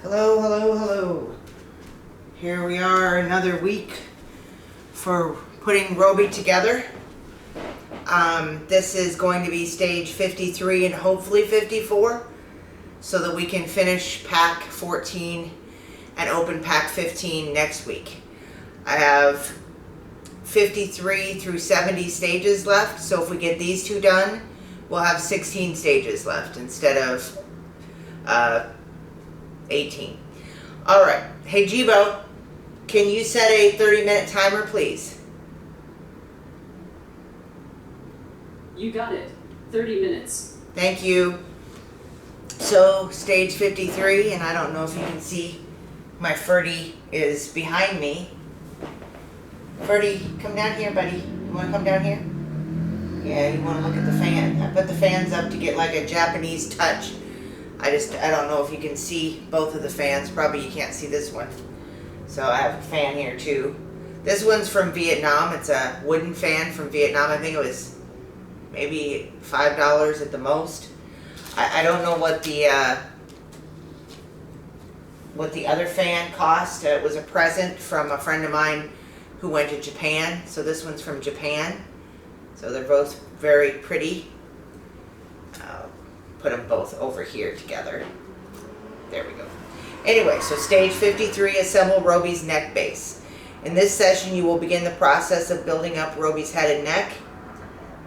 Hello, hello, hello. Here we are, another week for putting Robi together. This is going to be stage 53 and hopefully 54, so that we can finish pack 14 and open pack 15 next week. I have 53 through 70 stages left, so if we get these two done, we'll have 16 stages left instead of 18. Alright, hey Jibo, can you set a 30-minute timer, please? You got it. 30 minutes. Thank you. So, stage 53, and I don't know if you can see, my Ferdi is behind me. Ferdi, come down here, buddy. You want to come down here? Yeah, you want to look at the fan. I put the fans up to get like a Japanese touch. I don't know if you can see both of the fans. Probably you can't see this one. So I have a fan here too. This one's from Vietnam. It's a wooden fan from Vietnam. I think it was maybe $5 at the most. I don't know what the other fan cost. It was a present from a friend of mine who went to Japan. So this one's from Japan. So they're both very pretty. I'll put them both over here together. There we go. Anyway, so stage 53, assemble Robi's neck base. In this session, you will begin the process of building up Robi's head and neck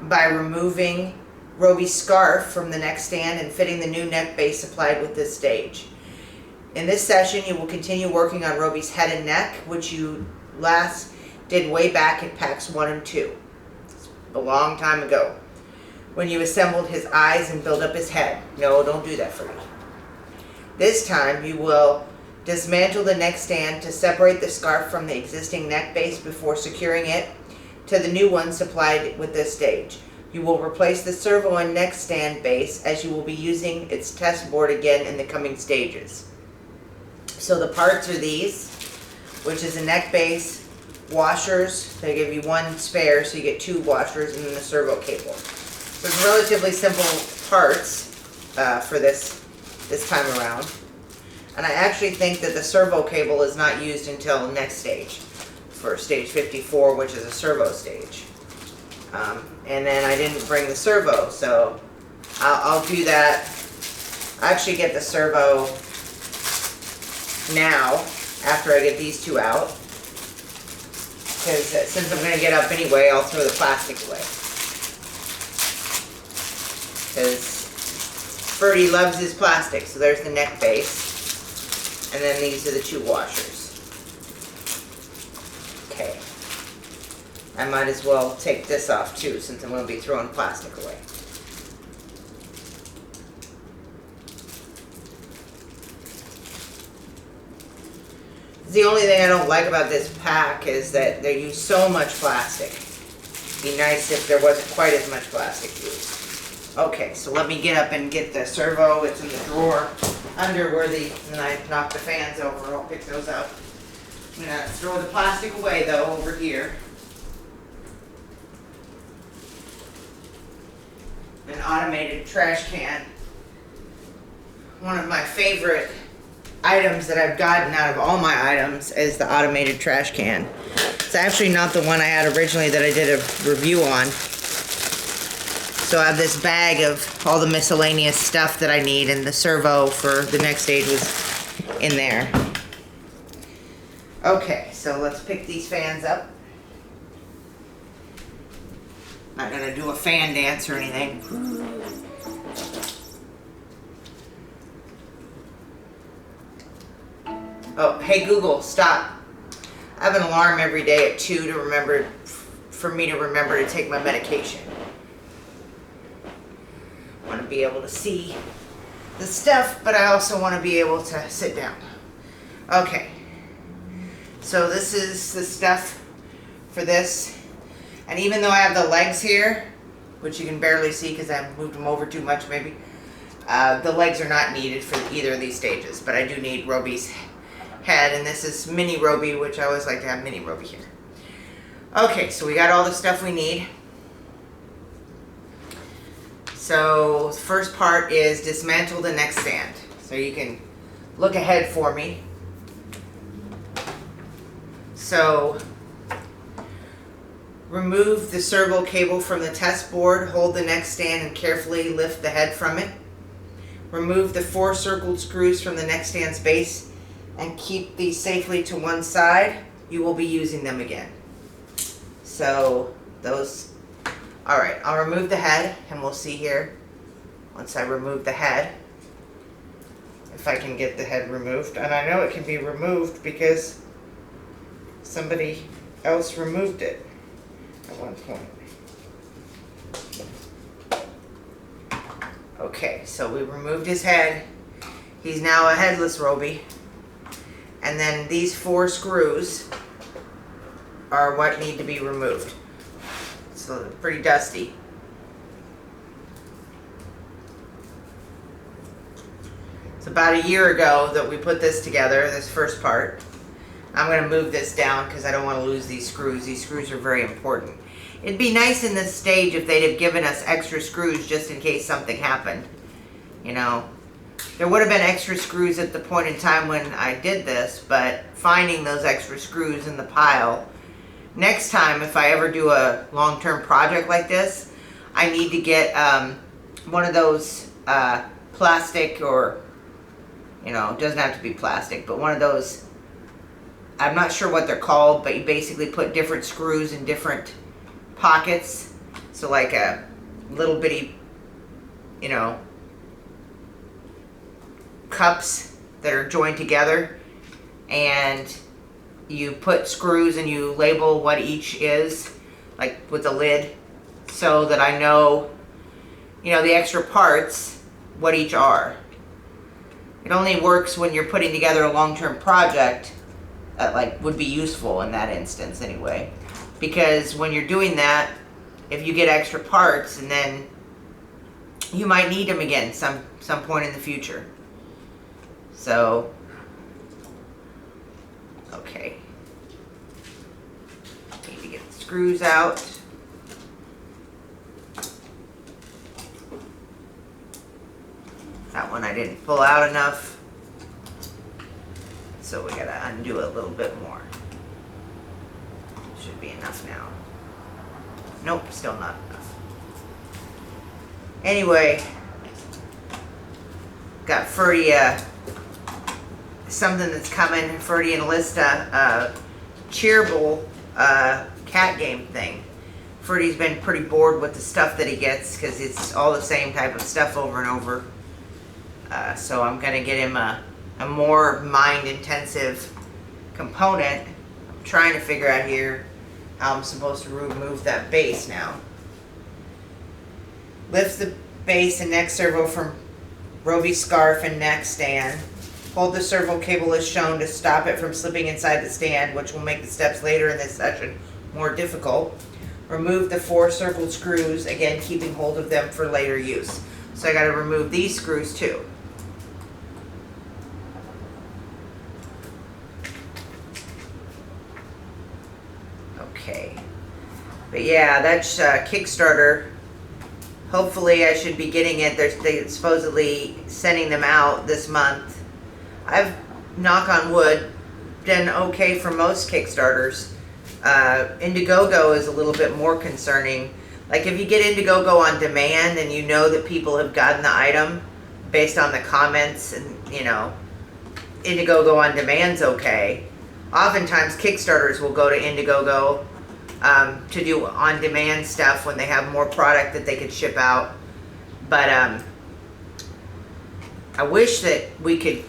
by removing Robi's scarf from the neck stand and fitting the new neck base supplied with this stage. In this session, you will continue working on Robi's head and neck, which you last did way back in packs 1 and 2. A long time ago, when you assembled his eyes and built up his head. No, don't do that for me. This time you will dismantle the neck stand to separate the scarf from the existing neck base before securing it to the new one supplied with this stage. You will replace the servo and neck stand base, as you will be using its test board again in the coming stages. So the parts are these, which is a neck base, washers. They give you one spare, so you get 2 washers, and then the servo cable. So it's relatively simple parts for this time around. And I actually think that the servo cable is not used until next stage, for stage 54, which is a servo stage. And then I didn't bring the servo, so I'll do that. I actually get the servo now, after I get these 2 out. Because since I'm going to get up anyway, I'll throw the plastic away. Because Ferdi loves his plastic. So there's the neck base. And then these are the 2 washers. Okay. I might as well take this off too, since I'm going to be throwing plastic away. The only thing I don't like about this pack is that they use so much plastic. It'd be nice if there wasn't quite as much plastic used. Okay, so let me get up and get the servo. It's in the drawer under where and I knocked the fans over. I'll pick those up. I'm going to throw the plastic away though over here. An automated trash can. One of my favorite items that I've gotten out of all my items is the automated trash can. It's actually not the one I had originally that I did a review on. So I have this bag of all the miscellaneous stuff that I need, and the servo for the next stage was in there. Okay, so let's pick these fans up. Not gonna do a fan dance or anything. Oh, hey Google, stop. I have an alarm every day at 2 to remember, for me to remember to take my medication. I want to be able to see the stuff, but I also want to be able to sit down. Okay. So this is the stuff for this. And even though I have the legs here, which you can barely see because I moved them over too much maybe, the legs are not needed for either of these stages, but I do need Robi's head, and this is mini Robi, which I always like to have mini Robi here. Okay, so we got all the stuff we need. So the first part is dismantle the neck stand. So you can look ahead for me. So, remove the servo cable from the test board, hold the neck stand and carefully lift the head from it. Remove the 4 circled screws from the neck stand's base and keep these safely to one side. You will be using them again. So those, all right, I'll remove the head and we'll see here once I remove the head if I can get the head removed. And I know it can be removed because somebody else removed it at one point. Okay, so we removed his head. He's now a headless Robi. And then these 4 screws are what need to be removed. So they're pretty dusty. It's about a year ago that we put this together, this first part. I'm going to move this down because I don't want to lose these screws. These screws are very important. It'd be nice in this stage if they'd have given us extra screws just in case something happened. You know, there would have been extra screws at the point in time when I did this, but finding those extra screws in the pile. Next time, if I ever do a long-term project like this, I need to get one of those plastic, or, you know, it doesn't have to be plastic, but one of those, I'm not sure what they're called, but you basically put different screws in different pockets. So like a little bitty, you know, cups that are joined together, and you put screws and you label what each is, like with the lid, so that I know, you know, the extra parts, what each are. It only works when you're putting together a long-term project that like would be useful in that instance anyway. Because when you're doing that, if you get extra parts, and then you might need them again some point in the future. So, okay. Need to get the screws out. That one I didn't pull out enough. So we gotta undo a little bit more. Should be enough now. Nope, still not enough. Anyway, got Ferdi something that's coming. Ferdi and Lista cheerable cat game thing. Ferdi's been pretty bored with the stuff that he gets because it's all the same type of stuff over and over. So I'm gonna get him a more mind-intensive component. I'm trying to figure out here how I'm supposed to remove that base now. Lift the base and neck servo from Robi scarf and neck stand. Hold the servo cable as shown to stop it from slipping inside the stand, which will make the steps later in this session more difficult. Remove the 4 circled screws, again keeping hold of them for later use. So I got to remove these screws too. Okay, but yeah, that's Kickstarter. Hopefully I should be getting it. They're supposedly sending them out this month. I've, knock on wood, done okay for most Kickstarters. Indiegogo is a little bit more concerning. Like if you get Indiegogo on demand and you know that people have gotten the item based on the comments, and you know, Indiegogo on demand's okay. Oftentimes Kickstarters will go to Indiegogo to do on-demand stuff when they have more product that they could ship out. But I wish that we could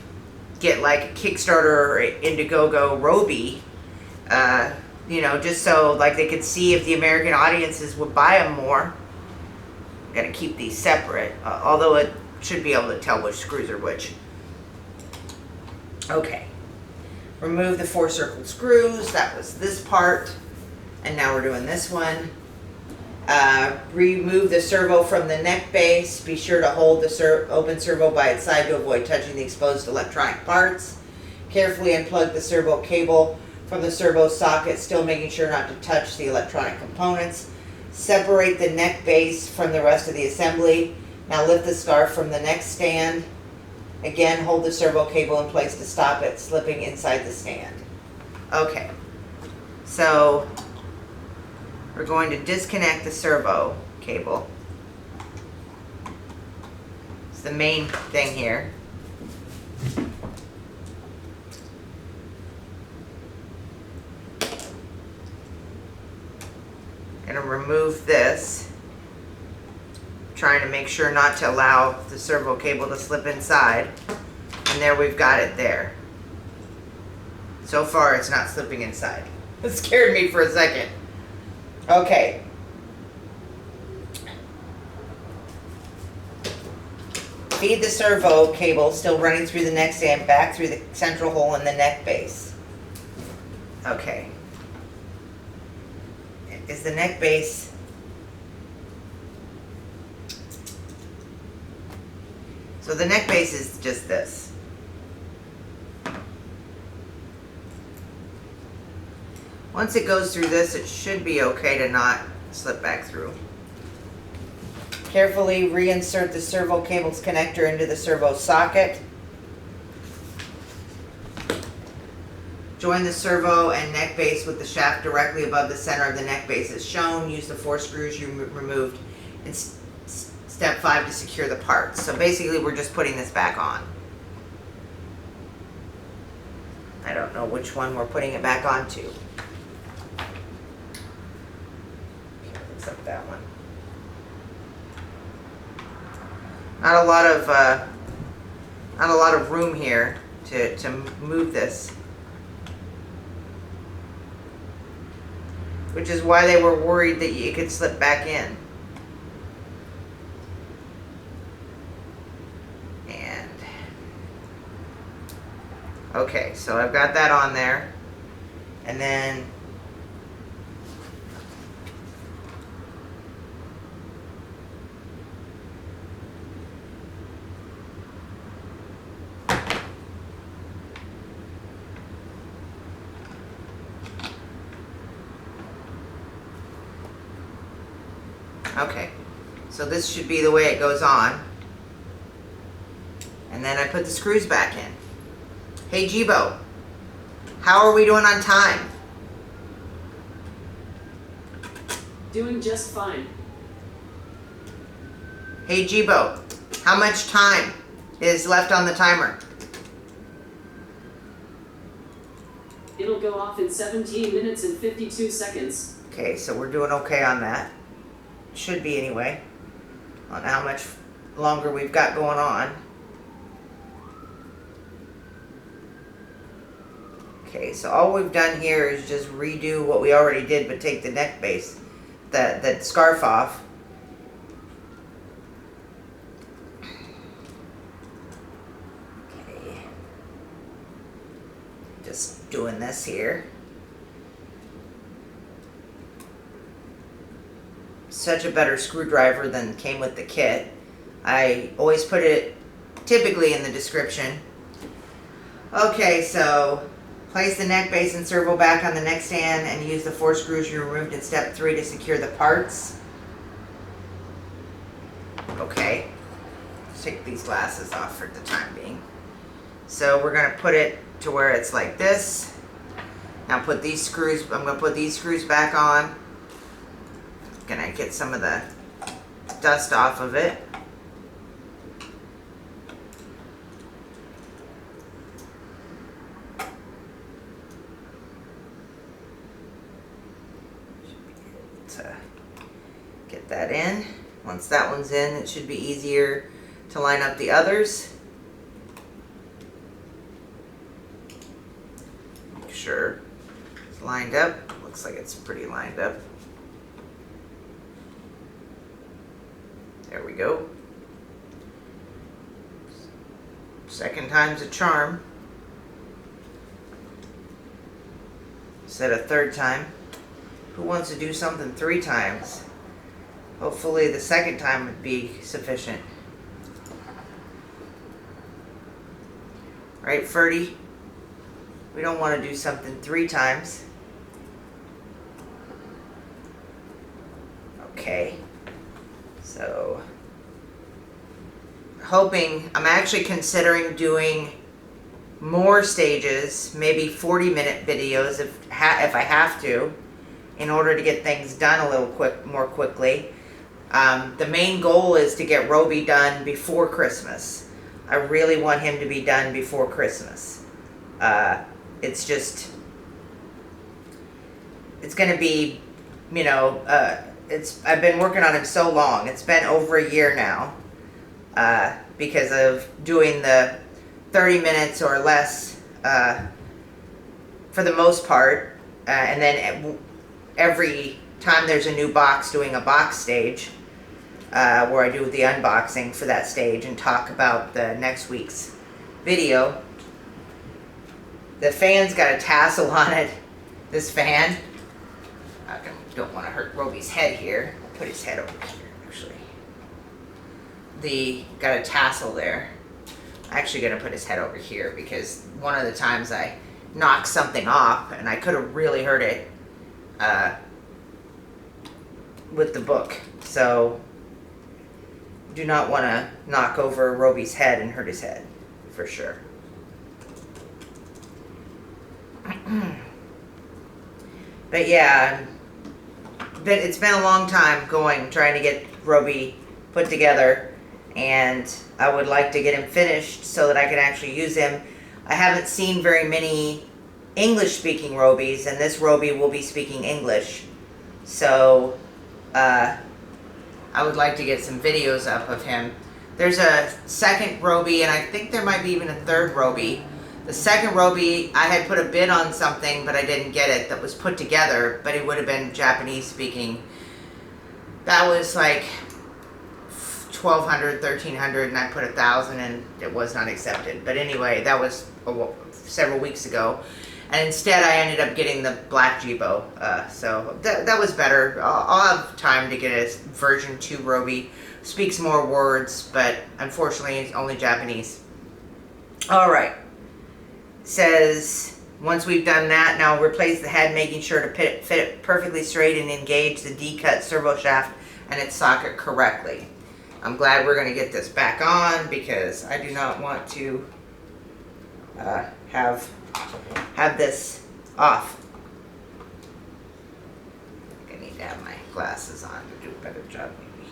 get like a Kickstarter or Indiegogo Robi, you know, just so like they could see if the American audiences would buy them more. I'm gonna keep these separate, although it should be able to tell which screws are which. Okay. Remove the 4 circled screws. That was this part. And now we're doing this one. Remove the servo from the neck base. Be sure to hold the open servo by its side to avoid touching the exposed electronic parts. Carefully unplug the servo cable from the servo socket, still making sure not to touch the electronic components. Separate the neck base from the rest of the assembly. Now lift the scarf from the neck stand Again, hold the servo cable in place to stop it slipping inside the stand. Okay, so we're going to disconnect the servo cable. It's the main thing here. Gonna remove this. Trying to make sure not to allow the servo cable to slip inside. And there, we've got it there. So far it's not slipping inside. It scared me for a second. Okay. Feed the servo cable still running through the neck stand back through the central hole in the neck base. Okay. Is the neck base... So the neck base is just this. Once it goes through this, it should be okay to not slip back through. Carefully reinsert the servo cable's connector into the servo socket. Join the servo and neck base with the shaft directly above the center of the neck base as shown. Use the 4 screws you removed in step 5 to secure the parts. So basically we're just putting this back on. I don't know which one we're putting it back onto. Looks like that one. Not a lot of room here to move this. Which is why they were worried that you could slip back in. And okay, so I've got that on there. And then okay, so this should be the way it goes on. And then I put the screws back in. Hey Jibo, how are we doing on time? Doing just fine. Hey Jibo, how much time is left on the timer? It'll go off in 17 minutes and 52 seconds. Okay, so we're doing okay on that. Should be anyway, on how much longer we've got going on. Okay, so all we've done here is just redo what we already did, but take the neck base, that scarf off. Okay, just doing this here. Such a better screwdriver than came with the kit. I always put it typically in the description. Okay, so place the neck base and servo back on the neck stand and use the 4 screws you removed in step 3 to secure the parts. Okay, let's take these glasses off for the time being. So we're gonna put it to where it's like this. Now put these screws, I'm gonna put these screws back on. Gonna get some of the dust off of it. To get that in. Once that one's in, it should be easier to line up the others. Make sure it's lined up. Looks like it's pretty lined up. There we go. Second time's a charm. Instead of third time. Who wants to do something 3 times? Hopefully the second time would be sufficient. Right, Ferdi? We don't want to do something 3 times. Okay. So, hoping, I'm actually considering doing more stages, maybe 40-minute videos if I have to, in order to get things done a little more quickly. The main goal is to get Robi done before Christmas. I really want him to be done before Christmas. It's just, it's going to be, you know, I've been working on him so long. It's been over a year now, because of doing the 30 minutes or less, for the most part, and then every time there's a new box, doing a box stage, where I do the unboxing for that stage and talk about the next week's video. The fan's got a tassel on it, this fan. I don't want to hurt Robi's head here. I'll put his head over here, actually. Got a tassel there. I'm actually going to put his head over here because one of the times I knocked something off and I could have really hurt it with the book. So do not want to knock over Robi's head and hurt his head, for sure. But yeah, it's been a long time trying to get Robi put together, and I would like to get him finished so that I can actually use him. I haven't seen very many English-speaking Robis, and this Robi will be speaking English. So, I would like to get some videos up of him. There's a second Robi, and I think there might be even a third Robi. The second Robi, I had put a bid on something, but I didn't get it, that was put together, but it would have been Japanese speaking. That was like $1,200, $1,300, and I put $1,000, and it was not accepted. But anyway, that was several weeks ago. And instead, I ended up getting the black Jibo. So that was better. I'll have time to get a version 2 Robi. Speaks more words, but unfortunately, it's only Japanese. All right. Says, once we've done that, now replace the head, making sure to fit it perfectly straight and engage the D-cut servo shaft and its socket correctly. I'm glad we're going to get this back on because I do not want to have this off. I think I need to have my glasses on to do a better job, maybe.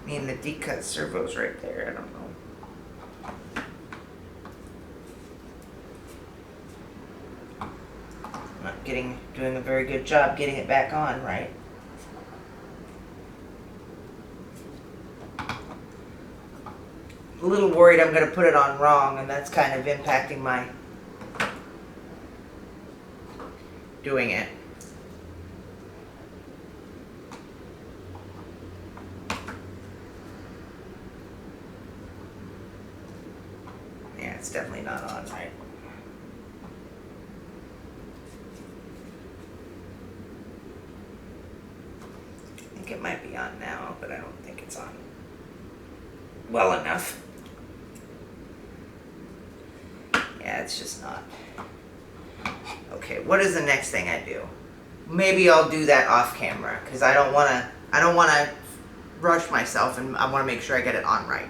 I mean, the D-cut servo's right there. I don't know. Not doing a very good job getting it back on, right? A little worried I'm going to put it on wrong, and that's kind of impacting my doing it. Yeah, it's definitely not on right. I think it might be on now, but I don't think it's on well enough. Yeah, it's just not. Okay, what is the next thing I do? Maybe I'll do that off camera because I don't want to rush myself, and I want to make sure I get it on right.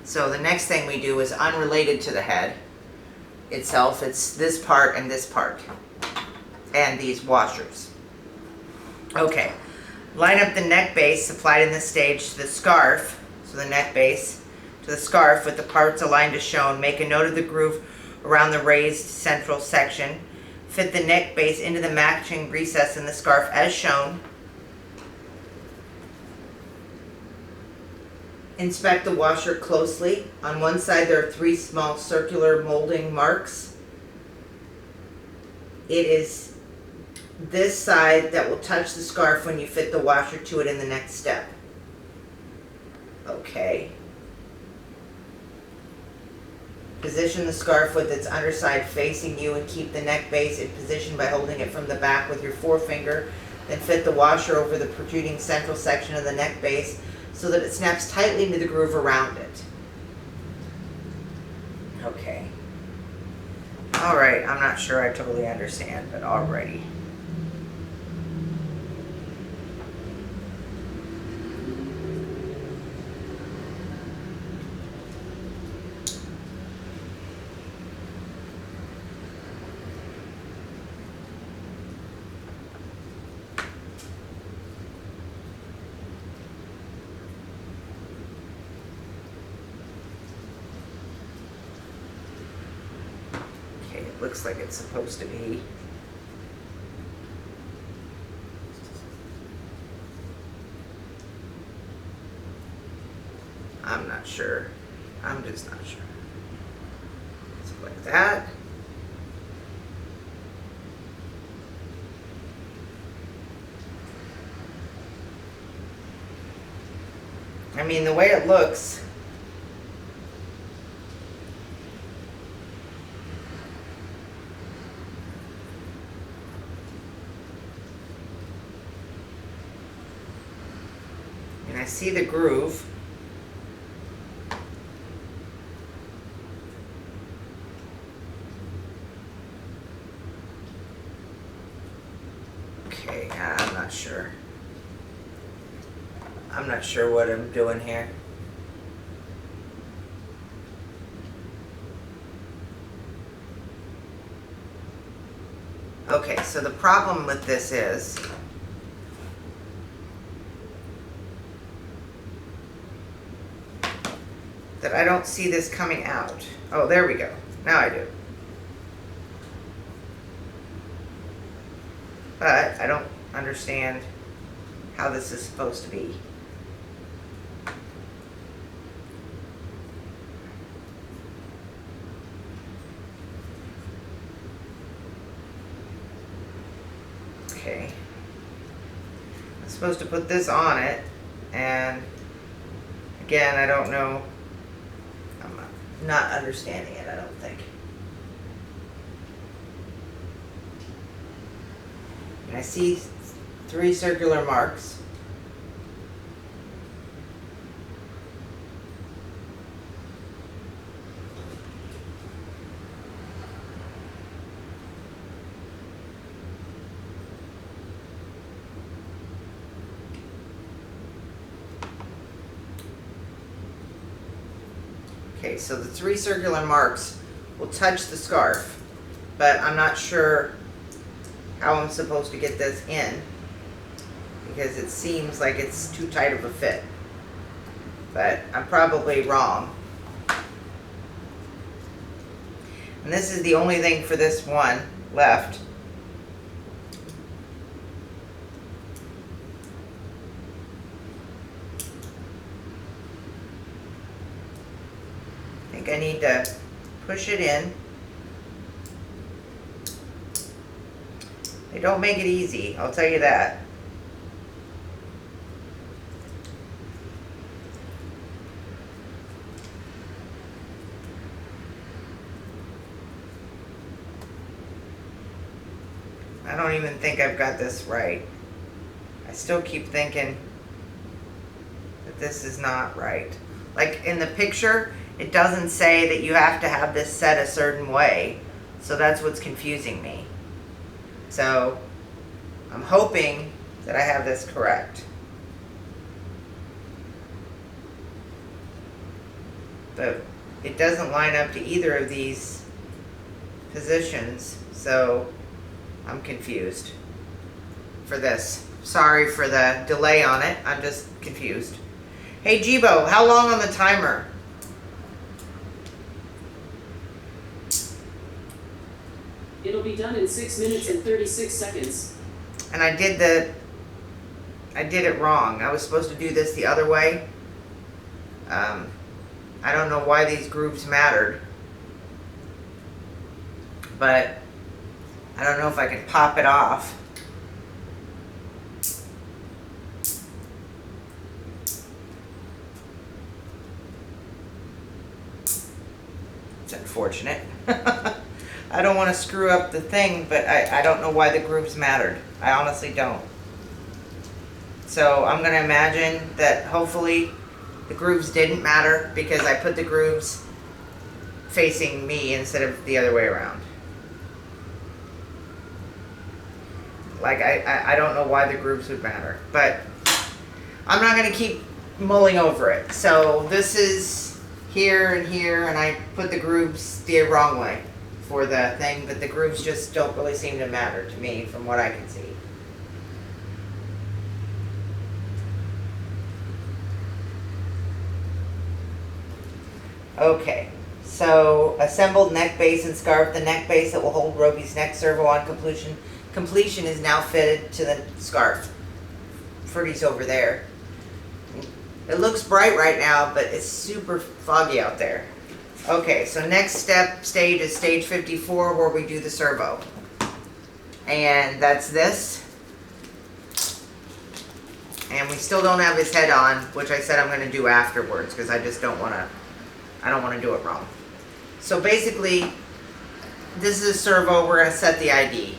So the next thing we do is unrelated to the head itself. It's this part and this part and these washers. Okay, line up the neck base supplied in this stage to the scarf. So the neck base to the scarf with the parts aligned as shown. Make a note of the groove around the raised central section. Fit the neck base into the matching recess in the scarf as shown. Inspect the washer closely. On one side there are 3 small circular molding marks. It is this side that will touch the scarf when you fit the washer to it in the next step. Okay. Position the scarf with its underside facing you and keep the neck base in position by holding it from the back with your forefinger. Then fit the washer over the protruding central section of the neck base so that it snaps tightly into the groove around it. Okay. Alright, I'm not sure I totally understand, but alrighty. looks like it's supposed to be. I'm not sure. I'm just not sure. So like that. I mean, the way it looks, and I see the groove. Okay, I'm not sure. I'm not sure what I'm doing here. Okay, so the problem with this is that I don't see this coming out. Oh, there we go. Now I do. But I don't understand how this is supposed to be. Okay. I'm supposed to put this on it, and again, I don't know. I'm not understanding it, I don't think. And I see 3 circular marks. Okay, so the 3 circular marks will touch the scarf, but I'm not sure how I'm supposed to get this in because it seems like it's too tight of a fit. But I'm probably wrong. And this is the only thing for this one left. I think I need to push it in. They don't make it easy, I'll tell you that. I don't even think I've got this right. I still keep thinking that this is not right. Like in the picture, it doesn't say that you have to have this set a certain way. So that's what's confusing me. So I'm hoping that I have this correct. But it doesn't line up to either of these positions, so I'm confused for this. Sorry for the delay on it, I'm just confused. Hey Jibo, how long on the timer? It'll be done in 6 minutes and 36 seconds. And I did it wrong. I was supposed to do this the other way. I don't know why these grooves mattered, but I don't know if I can pop it off. It's unfortunate. I don't want to screw up the thing, but I don't know why the grooves mattered. I honestly don't. So I'm going to imagine that hopefully the grooves didn't matter because I put the grooves facing me instead of the other way around. Like, I don't know why the grooves would matter, but I'm not going to keep mulling over it. So this is here, and I put the grooves the wrong way for the thing, but the grooves just don't really seem to matter to me from what I can see. Okay, So assembled neck base and scarf. The neck base that will hold Robi's neck servo on completion is now fitted to the scarf. Ferdi's over there. It looks bright right now, but it's super foggy out there. Okay, so next stage is stage 54, where we do the servo. And that's this. And we still don't have his head on, which I said I'm going to do afterwards, because I just don't want to do it wrong. So basically, this is a servo. We're going to set the ID.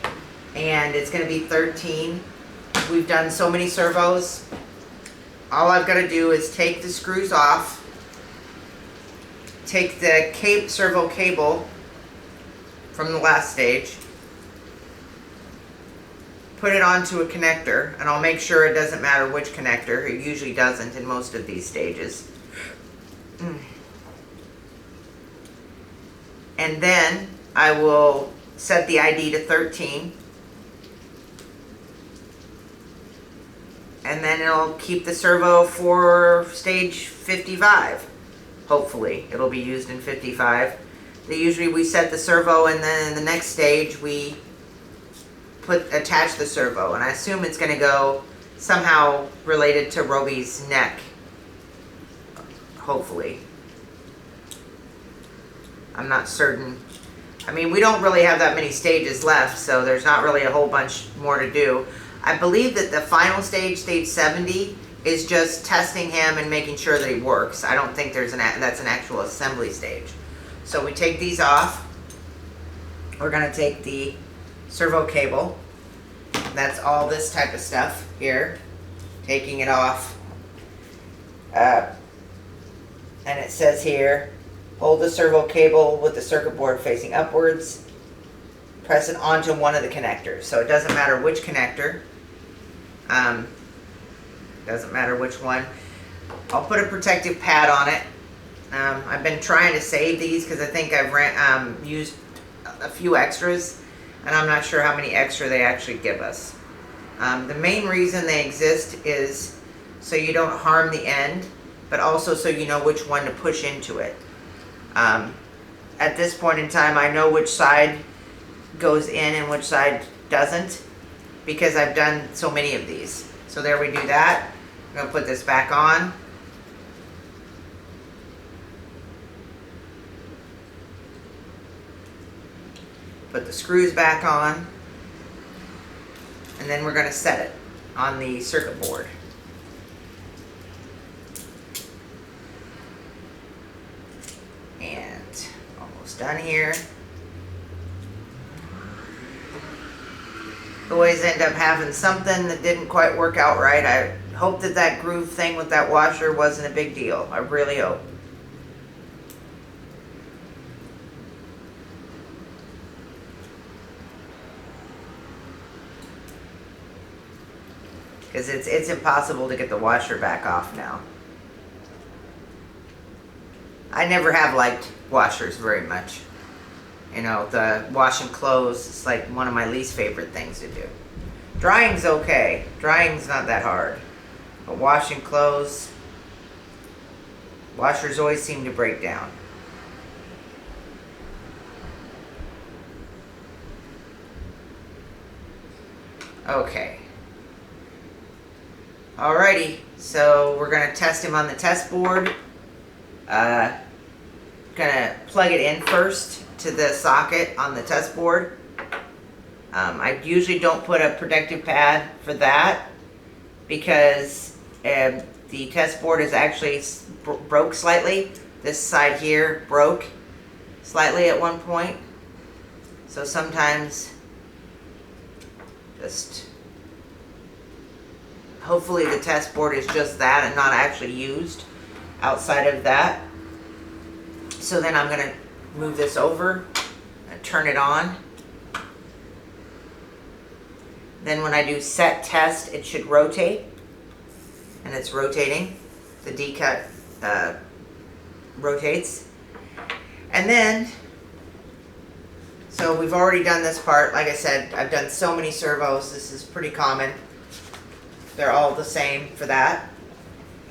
And it's going to be 13. We've done so many servos. All I've got to do is take the screws off, take the servo cable from the last stage, put it onto a connector, and I'll make sure it doesn't matter which connector. It usually doesn't in most of these stages. And then I will set the ID to 13. And then it'll keep the servo for stage 55. Hopefully, it'll be used in 55. Usually we set the servo, and then in the next stage we attach the servo. And I assume it's going to go somehow related to Robi's neck. Hopefully. I'm not certain. I mean, we don't really have that many stages left, so there's not really a whole bunch more to do. I believe that the final stage, stage 70, is just testing him and making sure that he works. I don't think that's an actual assembly stage. So we take these off. We're going to take the servo cable. That's all this type of stuff here. Taking it off. And it says here, hold the servo cable with the circuit board facing upwards. Press it onto one of the connectors. So it doesn't matter which connector. Doesn't matter which one. I'll put a protective pad on it. I've been trying to save these because I think I've used a few extras, and I'm not sure how many extra they actually give us. The main reason they exist is so you don't harm the end, but also so you know which one to push into it. At this point in time, I know which side goes in and which side doesn't, because I've done so many of these. So there we do that. I'm going to put this back on. Put the screws back on. And then we're going to set it on the circuit board. And almost done here. Always end up having something that didn't quite work out right. I hope that groove thing with that washer wasn't a big deal. I really hope. Because it's impossible to get the washer back off now. I never have liked washers very much. You know, the washing clothes is like one of my least favorite things to do. Drying's okay. Drying's not that hard. But washing clothes, washers always seem to break down. Okay. Alrighty, so we're going to test him on the test board. Gonna plug it in first to the socket on the test board. I usually don't put a protective pad for that because the test board is actually broke slightly. This side here broke slightly at one point. So sometimes just hopefully the test board is just that and not actually used outside of that. So then I'm going to move this over and turn it on. Then when I do set test, it should rotate. And it's rotating. The D-cut rotates. And then, so we've already done this part. Like I said, I've done so many servos. This is pretty common. They're all the same for that.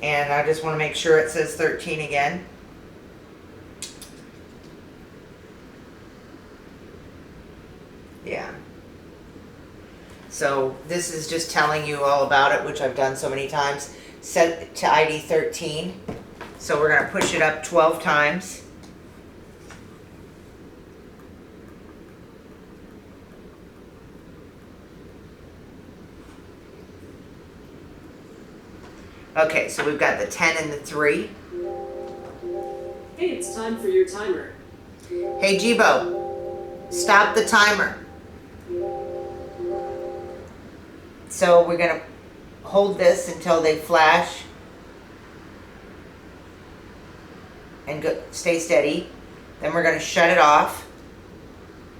And I just want to make sure it says 13 again. Yeah. So this is just telling you all about it, which I've done so many times. Set it to ID 13. So we're going to push it up 12 times. Okay, so we've got the 10 and the 3. Hey, it's time for your timer. Hey Jibo, stop the timer. So we're going to hold this until they flash and go, stay steady. Then we're going to shut it off,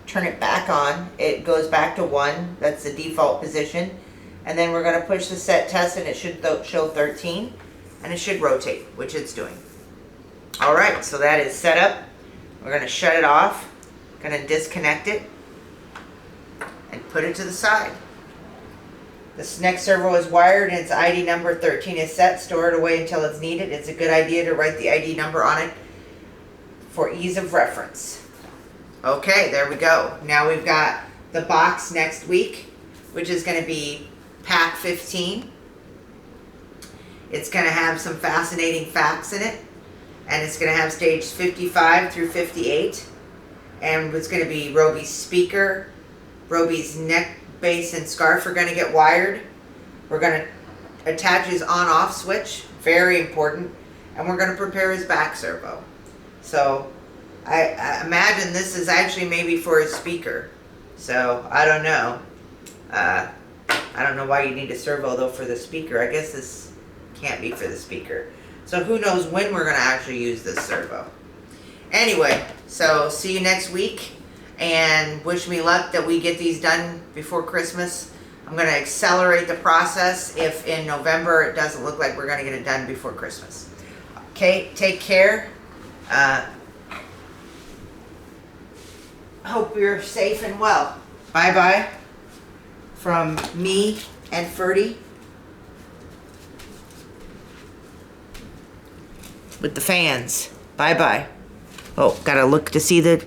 turn it back on. It goes back to 1. That's the default position. And then we're going to push the set test, and it should show 13, and it should rotate, which it's doing. All right, so that is set up. We're going to shut it off, going to disconnect it, and put it to the side. This next servo is wired, and its ID number 13 is set. Store it away until it's needed. It's a good idea to write the ID number on it for ease of reference. Okay, there we go. Now we've got the box next week, which is going to be pack 15. It's going to have some fascinating facts in it, and it's going to have stage 55 through 58, and it's going to be Robi's speaker, Robi's neck, base, and scarf are going to get wired. We're going to attach his on-off switch, very important, and we're going to prepare his back servo. So I imagine this is actually maybe for his speaker. So I don't know. I don't know why you need a servo though for the speaker. I guess this can't be for the speaker. So who knows when we're going to actually use this servo. Anyway, so see you next week, and wish me luck that we get these done before Christmas. I'm going to accelerate the process if in November it doesn't look like we're going to get it done before Christmas. Okay, take care. Hope you're safe and well. Bye-bye from me and Ferdi with the fans. Bye-bye. Oh, gotta look to see the